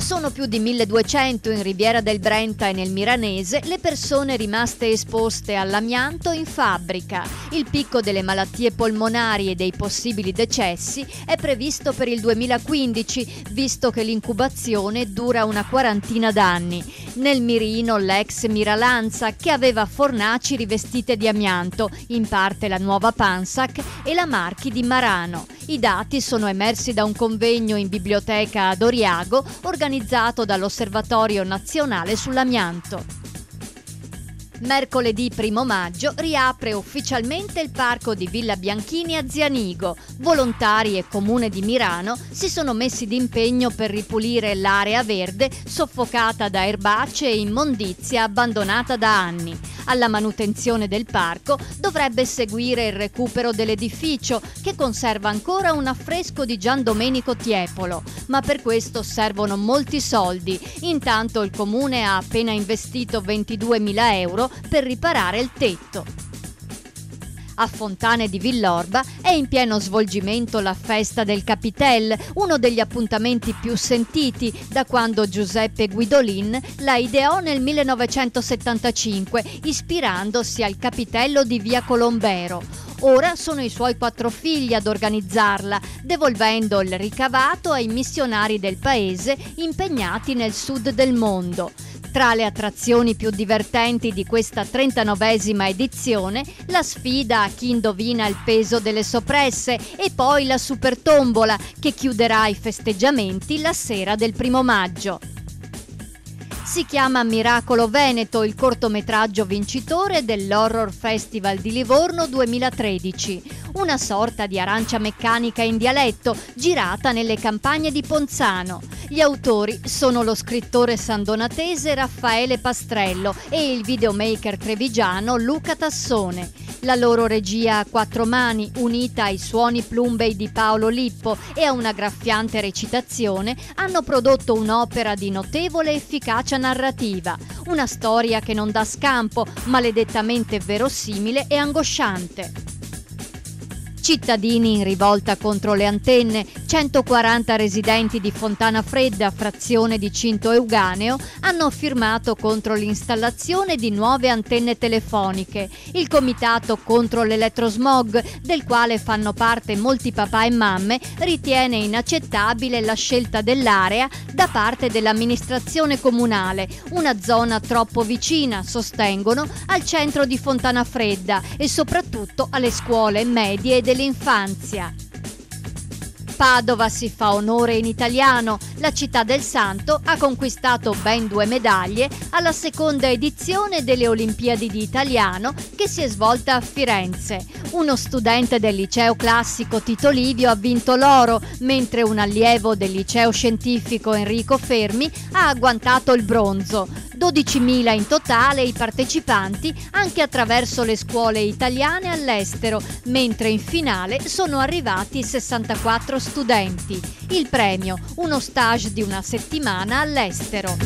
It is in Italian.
Sono più di 1200 in Riviera del Brenta e nel Miranese le persone rimaste esposte all'amianto in fabbrica. Il picco delle malattie polmonari e dei possibili decessi è previsto per il 2015, visto che l'incubazione dura una quarantina d'anni. Nel mirino l'ex Miralanza, che aveva fornaci rivestite di amianto, in parte la nuova Pansac e la Marchi di Marano. I dati sono emersi da un convegno in biblioteca ad Oriago organizzato dall'Osservatorio Nazionale sull'Amianto. Mercoledì 1 maggio riapre ufficialmente il parco di Villa Bianchini a Zianigo. Volontari e Comune di Mirano si sono messi d'impegno per ripulire l'area verde soffocata da erbacce e immondizia abbandonata da anni. Alla manutenzione del parco dovrebbe seguire il recupero dell'edificio, che conserva ancora un affresco di Gian Domenico Tiepolo, ma per questo servono molti soldi. Intanto il comune ha appena investito 22.000 euro per riparare il tetto. A Fontane di Villorba è in pieno svolgimento la Festa del Capitel, uno degli appuntamenti più sentiti da quando Giuseppe Guidolin la ideò nel 1975, ispirandosi al capitello di Via Colombero. Ora sono i suoi 4 figli ad organizzarla, devolvendo il ricavato ai missionari del paese impegnati nel sud del mondo. Tra le attrazioni più divertenti di questa 39esima edizione, la sfida a chi indovina il peso delle soppresse e poi la super tombola, che chiuderà i festeggiamenti la sera del 1 maggio. Si chiama Miracolo Veneto il cortometraggio vincitore dell'Horror Festival di Livorno 2013, una sorta di Arancia Meccanica in dialetto girata nelle campagne di Ponzano. Gli autori sono lo scrittore sandonatese Raffaele Pastrello e il videomaker trevigiano Luca Tassone. La loro regia a 4 mani, unita ai suoni plumbei di Paolo Lippo e a una graffiante recitazione, hanno prodotto un'opera di notevole efficacia narrativa, una storia che non dà scampo, maledettamente verosimile e angosciante. Cittadini in rivolta contro le antenne, 140 residenti di Fontana Fredda, frazione di Cinto Euganeo, hanno firmato contro l'installazione di nuove antenne telefoniche. Il comitato contro l'elettrosmog, del quale fanno parte molti papà e mamme, ritiene inaccettabile la scelta dell'area da parte dell'amministrazione comunale, una zona troppo vicina, sostengono, al centro di Fontana Fredda e soprattutto alle scuole medie e dell'infanzia. Padova si fa onore in italiano. La città del Santo ha conquistato ben 2 medaglie alla seconda edizione delle Olimpiadi di Italiano, che si è svolta a Firenze. Uno studente del liceo classico Tito Livio ha vinto l'oro, mentre un allievo del liceo scientifico Enrico Fermi ha agguantato il bronzo. 12.000 in totale i partecipanti, anche attraverso le scuole italiane all'estero, mentre in finale sono arrivati 64 studenti. Il premio, uno stage di una settimana all'estero.